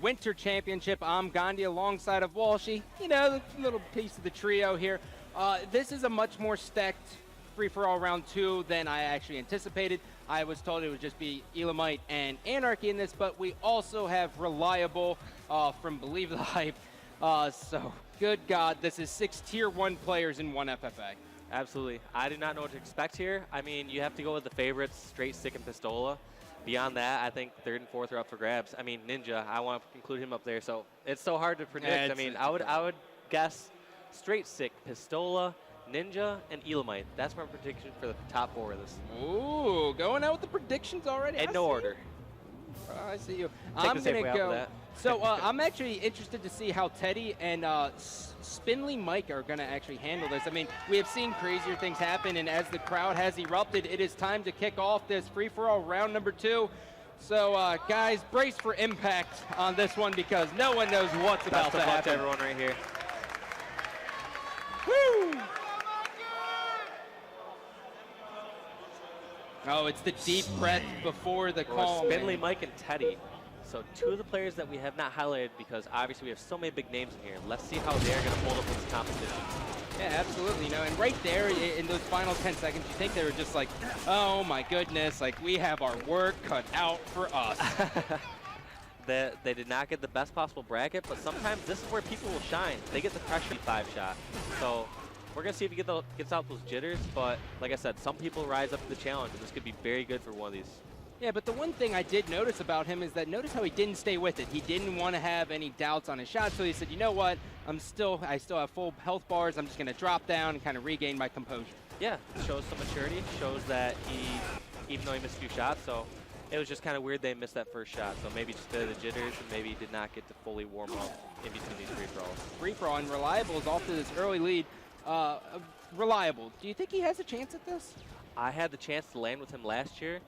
Winter Championship. I'm Gandhi alongside of Walshy. You know, the little piece of the trio here. This is a much more stacked free-for-all round 2 than I actually anticipated. I was told it would just be Elamite and Anarchy in this, but we also have Reliable from Believe the Hype. So, good God, this is 6 Tier 1 players in 1 FFA. Absolutely. I did not know what to expect here. I mean, you have to go with the favorites, Straight Stick and Pistola. Beyond that, I think 3rd and 4th are up for grabs. I mean, Ninja, I want to include him up there, so it's so hard to predict. Yeah, I mean, I would guess Straight Stick, Pistola, Ninja, and Elamite. That's my prediction for the top 4 of this. Ooh, going out with the predictions already. In no order. I see you. Take I'm the safe going way to out with go. that. So I'm actually interested to see how Teddy and Spindly Mike are going to actually handle this. I mean, we have seen crazier things happen, and as the crowd has erupted, it is time to kick off this free-for-all round number 2. So, guys, brace for impact on this one because no one knows what's about to happen. To everyone right here. Woo! Oh, it's the deep breath before the call. Spindly Mike and Teddy. So 2 of the players that we have not highlighted because obviously we have so many big names in here. Let's see how they're going to hold up with this competition. Yeah, absolutely. You know, and right there in those final 10 seconds, you think they were just like, oh my goodness, like we have our work cut out for us. They did not get the best possible bracket, but sometimes this is where people will shine. They get the pressure 5-shot. So we're going to see if he gets out those jitters, but like I said, some people rise up to the challenge, and this could be very good for one of these. Yeah, but the one thing I did notice about him is that notice how he didn't stay with it. He didn't want to have any doubts on his shot, so he said, you know what, I still have full health bars. I'm just going to drop down and kind of regain my composure. Yeah, shows some maturity, shows that even though he missed a few shots, so it was just kind of weird they missed that first shot. So maybe just the jitters and maybe did not get to fully warm up in between these free-for-alls. Free-for-all and Reliable is off to this early lead. Reliable, do you think he has a chance at this? I had the chance to land with him last year.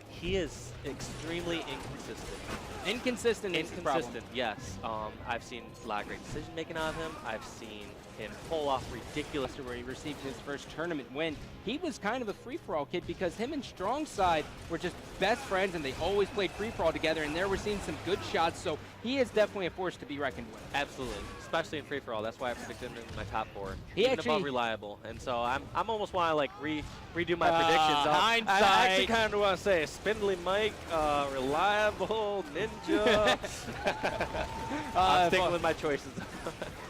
He is extremely inconsistent. Inconsistent is the problem. Yes. I've seen a lot of great decision-making out of him. I've seen him pull off ridiculous. Where he received his first tournament win. He was kind of a free-for-all kid because him and Strong Side were just best friends, and they always played free-for-all together, and there we're seeing some good shots, so he is definitely a force to be reckoned with. Absolutely, especially in free-for-all. That's why I predicted him in my top 4. He even actually above Reliable, and so I'm almost want to like redo my predictions. Hindsight. I actually kind of want to say Spindly Mike, Reliable, Ninja. I'm sticking with my choices.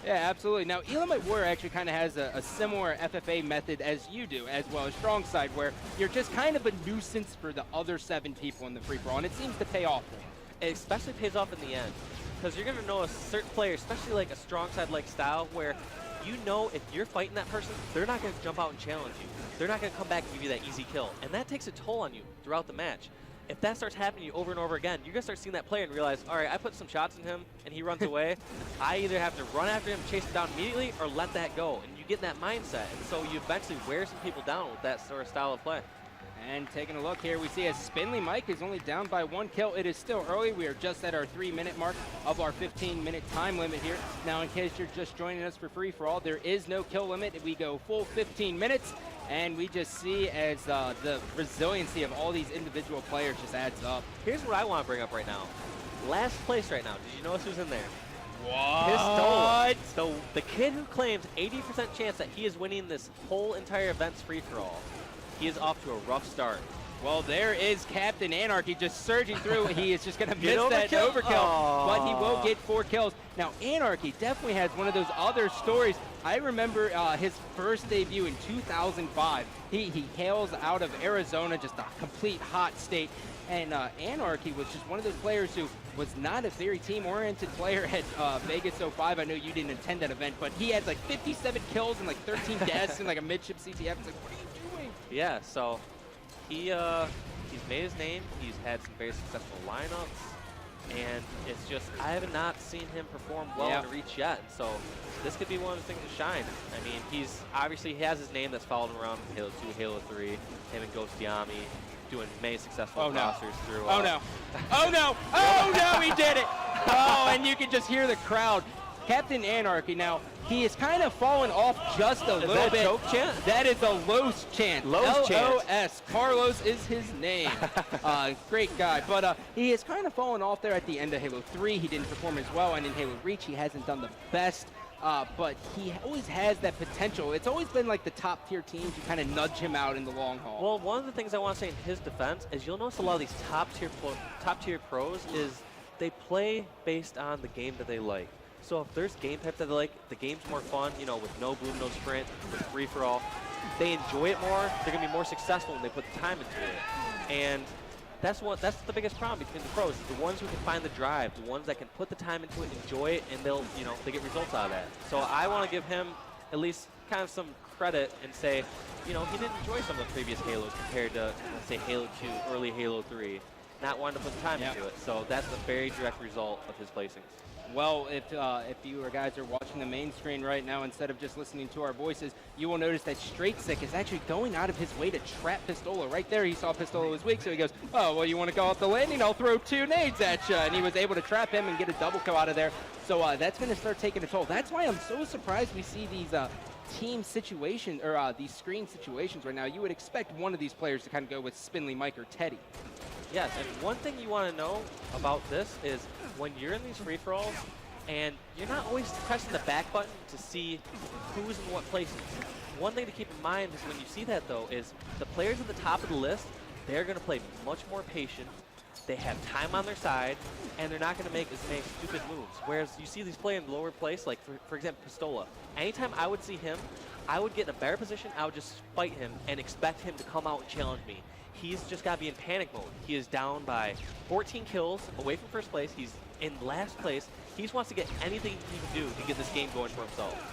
Yeah, absolutely. Now, Elamite Warrior actually kind of has a similar FFA method as you do, as well as Strong Side, where you're just kind of a nuisance for the other 7 people in the free-for-all, and it seems to pay off for him. It especially pays off in the end, because you're going to know a certain player, especially like a Strong Side-like style, where you know if you're fighting that person, they're not going to jump out and challenge you. They're not going to come back and give you that easy kill, and that takes a toll on you throughout the match. If that starts happening to you over and over again, you're going to start seeing that player and realize, all right, I put some shots in him and he runs away. I either have to run after him, chase him down immediately, or let that go. And you get in that mindset. And so you eventually wear some people down with that sort of style of play. And taking a look here, we see as Spindly Mike is only down by 1 kill. It is still early. We are just at our 3-minute mark of our 15-minute time limit here. Now, in case you're just joining us for free-for-all, there is no kill limit. We go full 15 minutes. And we just see as the resiliency of all these individual players just adds up. Here's what I want to bring up right now. Last place right now. Did you notice who's in there? What? Pistola. So the kid who claims 80% chance that he is winning this whole entire event's free-for-all. He is off to a rough start. Well, there is Captain Anarchy just surging through. He is just going to miss that overkill. overkill, but he will get 4 kills. Now, Anarchy definitely has one of those other stories. I remember his first debut in 2005. He hails out of Arizona, just a complete hot state. And Anarchy was just one of those players who was not a very team-oriented player at Vegas 05. I know you didn't attend that event, but he had like 57 kills and like 13 deaths and like a midship CTF. It's like, what are you doing? Yeah, so he's made his name. He's had some very successful lineups, and it's just I have not seen him perform well in a reach yet. And so this could be one of the things to shine. I mean, he has his name that's followed him around from Halo 2, Halo 3, him and Ghost Yami, doing many successful rosters through. Oh no! Oh no! Oh no! He did it! Oh, and you can just hear the crowd. Captain Anarchy. Now, he is kind of fallen off just a little that bit. Choke chant? That is a Los chant. Los chant. L-O-S. Carlos is his name. Great guy. But he has kind of fallen off there at the end of Halo 3. He didn't perform as well, and in Halo Reach, he hasn't done the best. But he always has that potential. It's always been like the top tier teams who kind of nudge him out in the long haul. Well, one of the things I want to say in his defense is you'll notice a lot of these top tier pros is they play based on the game that they like. So if there's game types that they like, the game's more fun, you know, with no boom, no sprint, with free for all. They enjoy it more. They're gonna be more successful when they put the time into it. And that's the biggest problem between the pros. The ones who can find the drive, the ones that can put the time into it, enjoy it, and they'll, you know, they get results out of that. So I want to give him at least kind of some credit and say, you know, he did enjoy some of the previous Halos compared to, let's say, Halo 2, early Halo 3, not wanting to put the time into it. So that's a very direct result of his placings. Well, if you guys are watching the main screen right now instead of just listening to our voices, you will notice that Straight Sick is actually going out of his way to trap Pistola. Right there, he saw Pistola was weak, so he goes, oh, well, you want to go off the landing? I'll throw 2 nades at you. And he was able to trap him and get a double kill out of there. So that's going to start taking a toll. That's why I'm so surprised we see these team situations, or these screen situations right now. You would expect one of these players to kind of go with Spinley, Mike, or Teddy. Yes, and one thing you want to know about this is when you're in these free-for-alls and you're not always pressing the back button to see who's in what places. One thing to keep in mind is when you see that, though, is the players at the top of the list, they're going to play much more patient. They have time on their side, and they're not going to make as many stupid moves. Whereas you see these play in lower place, like, for example, Pistola. Anytime I would see him, I would get in a better position, I would just fight him and expect him to come out and challenge me. He's just got to be in panic mode. He is down by 14 kills, away from first place. He's in last place. He just wants to get anything he can do to get this game going for himself.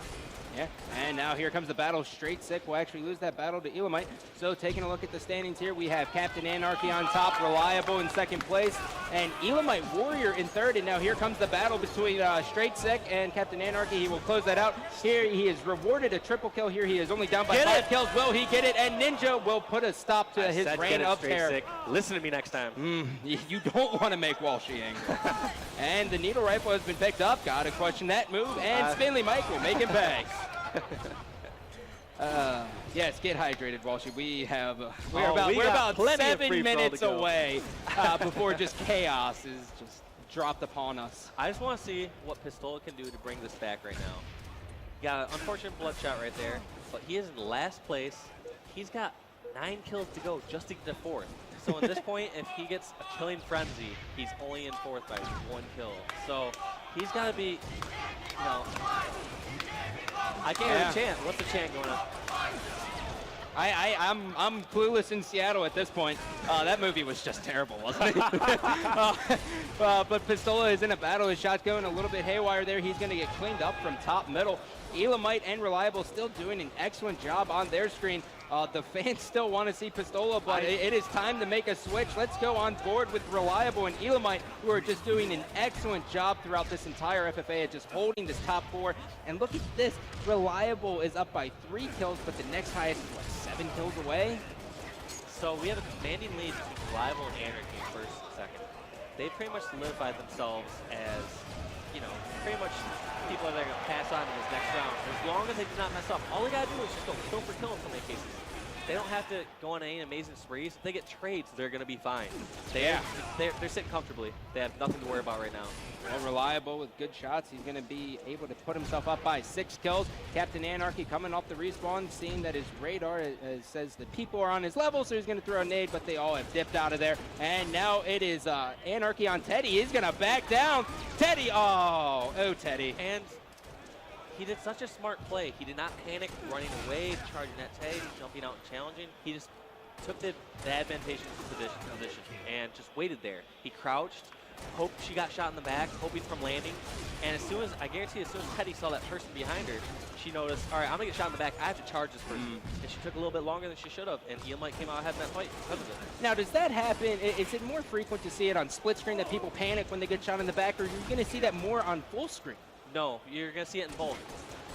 Yeah, and now here comes the battle. Straight Sick will actually lose that battle to Elamite. So taking a look at the standings here, we have Captain Anarchy on top, Reliable in second place, and Elamite Warrior in third. And now here comes the battle between Straight Sick and Captain Anarchy. He will close that out. Here he is rewarded a triple kill here. He is only down by 5 kills. Will he get it? And Ninja will put a stop to his reign up there. Listen to me next time. You don't want to make Walshy angry. And the needle rifle has been picked up. Gotta question that move. And Spinley Mike will make it back. Yes, get hydrated, Walshy. We're about 7 minutes away before just chaos is just dropped upon us. I just want to see what Pistola can do to bring this back right now. He got an unfortunate bloodshot right there, but he is in last place. He's got 9 kills to go just to get to 4th. So at this point, if he gets a killing frenzy, he's only in 4th by 1 kill. So he's got to be, you know, I can't hear the chant. What's the chant going on? I'm clueless in Seattle at this point. That movie was just terrible, wasn't it? But Pistola is in a battle. His shot's going a little bit haywire there. He's going to get cleaned up from top middle. Elamite and Reliable still doing an excellent job on their screen. The fans still want to see Pistola, but it is time to make a switch. Let's go on board with Reliable and Elamite, who are just doing an excellent job throughout this entire FFA at just holding this top 4. And look at this. Reliable is up by 3 kills, but the next highest is, what, 7 kills away? So we have a commanding lead between Reliable and Anarchy in first and second. They pretty much solidify themselves as, you know, pretty much people that are going to pass on in this next round. As long as they do not mess up, all they got to do is just go kill for kill in so many cases. They don't have to go on any amazing sprees. If they get trades, they're going to be fine. They're sitting comfortably. They have nothing to worry about right now. Well, Reliable with good shots. He's going to be able to put himself up by 6 kills. Captain Anarchy coming off the respawn, seeing that his radar says that people are on his level, so he's going to throw a nade, but they all have dipped out of there. And now it is Anarchy on Teddy. He's going to back down. Teddy, oh, Teddy. And he did such a smart play. He did not panic running away, charging that Teddy, jumping out and challenging. He just took the advantageous position and just waited there. He crouched, hoped she got shot in the back, hoping from landing. And as soon as, I guarantee as soon as Teddy saw that person behind her, she noticed, all right, I'm going to get shot in the back. I have to charge this person. And she took a little bit longer than she should have. And Elamite came out ahead in that fight because of it. Now, does that happen? Is it more frequent to see it on split screen that people panic when they get shot in the back, or are you going to see that more on full screen? No, you're going to see it in both.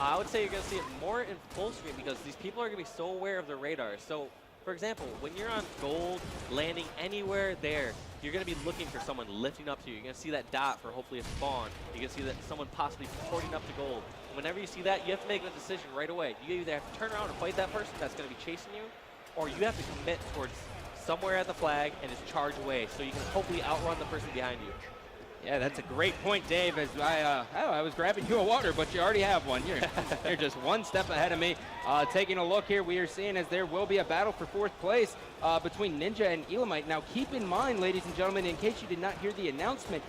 I would say you're going to see it more in full screen because these people are going to be so aware of their radar. So For example, when you're on gold, landing anywhere there, you're going to be looking for someone lifting up to you. You're going to see that dot for hopefully a spawn. You're going to see that someone possibly porting up to gold. Whenever you see that, you have to make a decision right away. You either have to turn around and fight that person that's going to be chasing you, or you have to commit towards somewhere at the flag and just charge away so you can hopefully outrun the person behind you. Yeah, that's a great point, Dave. As I was grabbing you a water, but you already have one. You're just one step ahead of me. Taking a look here, we are seeing as there will be a battle for 4th place between Ninja and Elamite. Now, keep in mind, ladies and gentlemen, in case you did not hear the announcement,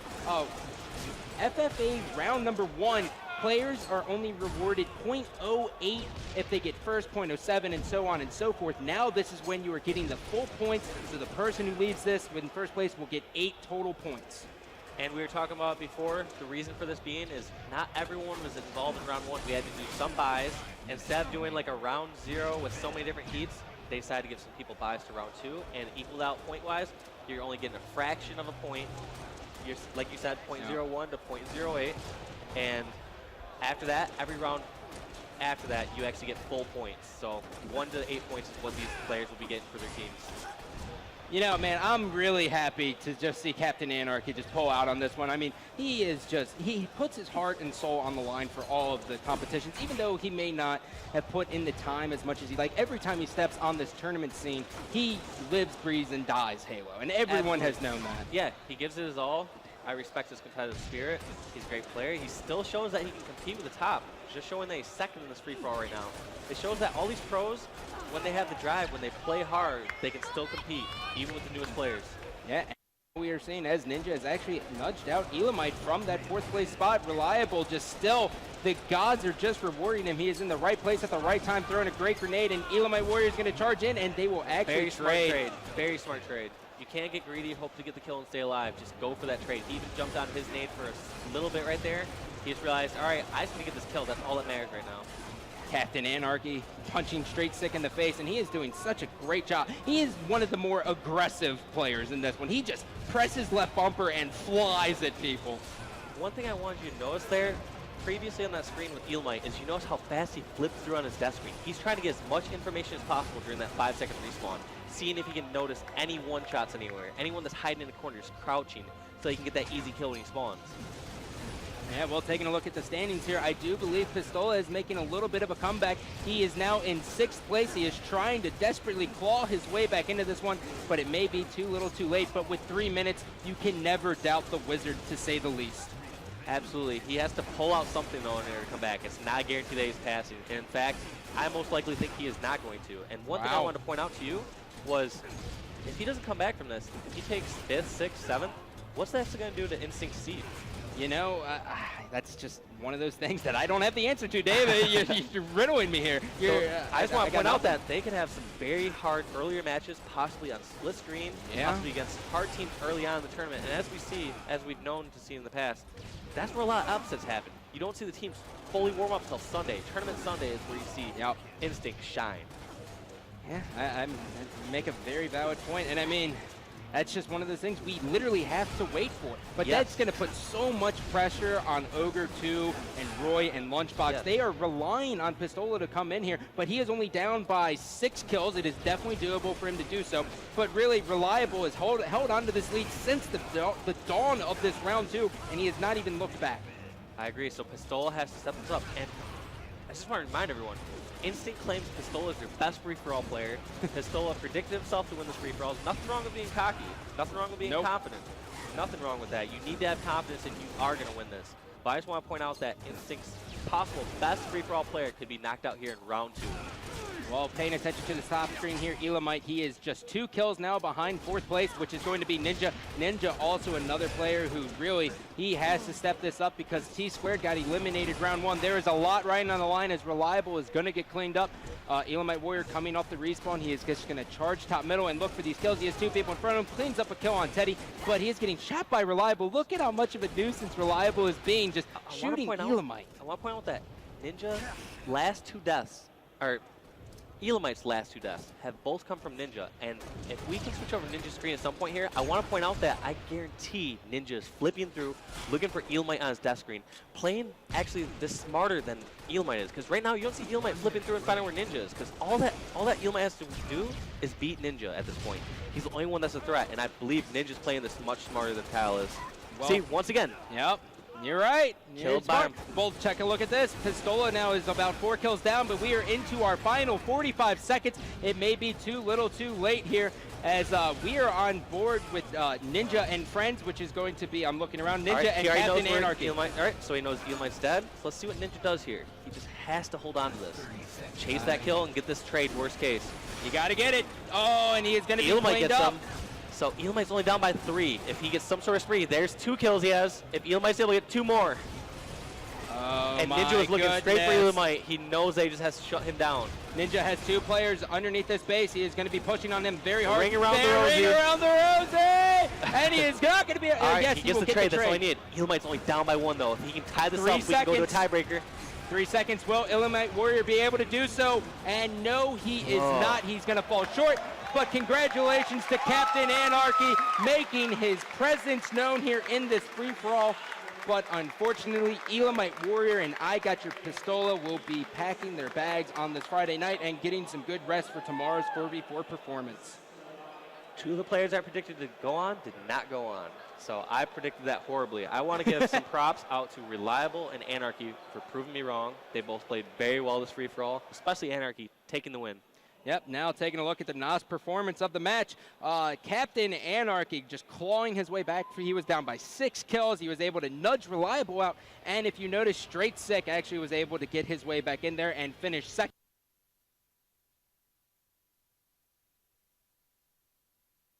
FFA round number 1, players are only rewarded 0.08 if they get first, 0.07, and so on and so forth. Now this is when you are getting the full points, so the person who leads this in first place will get 8 total points. And we were talking about before, the reason for this being is not everyone was involved in round 1. We had to do some buys. Instead of doing like a round 0 with so many different heats, they decided to give some people buys to round 2 and equaled out point-wise. You're only getting a fraction of a point. You're, like you said, 0.01 to 0.08. And after that, every round after that, you actually get full points. So 1 to 8 points is what these players will be getting for their teams. You know, man, I'm really happy to just see Captain Anarchy just pull out on this one. I mean, he puts his heart and soul on the line for all of the competitions, even though he may not have put in the time as much as he like. Every time he steps on this tournament scene, he lives, breathes, and dies Halo, and everyone has known that. Yeah, he gives it his all. I respect his competitive spirit. He's a great player. He still shows that he can compete with the top. Just showing that he's second in this free-for-all right now. It shows that all these pros, when they have the drive, when they play hard, they can still compete, even with the newest players. Yeah, and we are seeing as Ninja has actually nudged out Elamite from that 4th place spot. Reliable, just still, the gods are just rewarding him. He is in the right place at the right time, throwing a great grenade, and Elamite Warrior is going to charge in, and they will actually Very smart trade. Very smart trade. You can't get greedy, hope to get the kill and stay alive. Just go for that trade. He even jumped on his nade for a little bit right there. He just realized, all right, I just need to get this kill. That's all that matters right now. Captain Anarchy punching straight sick in the face, and he is doing such a great job. He is one of the more aggressive players in this one. He just presses left bumper and flies at people. One thing I wanted you to notice there, previously on that screen with Elamite, is you notice how fast he flipped through on his death screen. He's trying to get as much information as possible during that 5-second respawn, seeing if he can notice any one-shots anywhere, anyone that's hiding in the corners, crouching, so he can get that easy kill when he spawns. Yeah, well, taking a look at the standings here, I do believe Pistola is making a little bit of a comeback. He is now in 6th place. He is trying to desperately claw his way back into this one, but it may be too little too late. But with 3 minutes, you can never doubt the Wizard, to say the least. Absolutely. He has to pull out something, though, in order to come back. It's not guaranteed that he's passing. And in fact, I most likely think he is not going to. And one thing I wanted to point out to you was, if he doesn't come back from this, if he takes 5th, 6th, 7th, what's that going to do to Instinct Seed? You know, that's just one of those things that I don't have the answer to, Dave. You're riddling me here. I just want to point out that they could have some very hard earlier matches, possibly on split screen, possibly against hard teams early on in the tournament. And as we see, as we've known to see in the past, that's where a lot of upsets happen. You don't see the teams fully warm up until Sunday. Tournament Sunday is where you see Instinct shine. Yeah, I make a very valid point. And I mean, that's just one of those things we literally have to wait for. But that's going to put so much pressure on Ogre 2 and Roy and Lunchbox. They are relying on Pistola to come in here, but he is only down by 6 kills. It is definitely doable for him to do so. But really, Reliable has held on to this lead since the dawn of this round 2, and he has not even looked back. I agree. So Pistola has to step this up. And I just want to remind everyone, Instinct claims Pistola is their best free-for-all player. Pistola predicted himself to win this free-for-all. Nothing wrong with being cocky. Nothing wrong with being confident. Nothing wrong with that. You need to have confidence if you are going to win this. But I just want to point out that Instinct's possible best free-for-all player could be knocked out here in round 2. Well, paying attention to the top screen here, Elamite, he is just 2 kills now behind 4th place, which is going to be Ninja. Ninja also another player who really, he has to step this up because T-Squared got eliminated round 1. There is a lot riding on the line as Reliable is going to get cleaned up. Elamite Warrior coming off the respawn. He is just going to charge top middle and look for these kills. He has 2 people in front of him, cleans up a kill on Teddy, but he is getting shot by Reliable. Look at how much of a nuisance Reliable is being, just shooting Elamite. I want to point out that Ninja last 2 deaths are Elamite's last 2 deaths have both come from Ninja, and if we can switch over Ninja's screen at some point here, I want to point out that I guarantee Ninja is flipping through, looking for Elamite on his death screen, playing actually this smarter than Elamite is, because right now you don't see Elamite flipping through and finding where Ninja is, because all that Elamite has to do is beat Ninja at this point. He's the only one that's a threat, and I believe Ninja's playing this much smarter than Tal is. Well, see, once again. Yep. You're right. Killed by him. We'll take a look at this. Pistola now is about 4 kills down, but we are into our final 45 seconds. It may be too little too late here as we are on board with Ninja and friends, which is going to be, I'm looking around, Ninja and Captain Anarchy. All right, so he knows Elamite's dead. So let's see what Ninja does here. He just has to hold on to this. Chase that kill and get this trade, worst case. You got to get it. Oh, and he is going to be Elamite cleaned gets up. some. So Elamite's only down by 3. If he gets some sort of spree, there's 2 kills he has. If Elamite's able to get 2 more. Oh, and Ninja was looking goodness. straight for Elamite. He knows that he just has to shut him down. Ninja has 2 players underneath this base. He is going to be pushing on them very hard. Ring around the rosy. Ring around the rosy! And he is not going to be... All right, yes, he gets the trade. That's all he needed. Elamite's only down by 1, though. If he can tie this up, we can go to a tiebreaker. 3 seconds. Will Elamite Warrior be able to do so? And no, he is not. He's going to fall short. But congratulations to Captain Anarchy making his presence known here in this free-for-all. But unfortunately, Elamite Warrior and I Got Your Pistola will be packing their bags on this Friday night and getting some good rest for tomorrow's 4v4 performance. 2 of the players I predicted to go on did not go on. So I predicted that horribly. I want to give some props out to Reliable and Anarchy for proving me wrong. They both played very well this free-for-all, especially Anarchy taking the win. Yep, now taking a look at the NOS performance of the match. Captain Anarchy just clawing his way back. He was down by 6 kills. He was able to nudge Reliable out. And if you notice, Straight Sick actually was able to get his way back in there and finish second.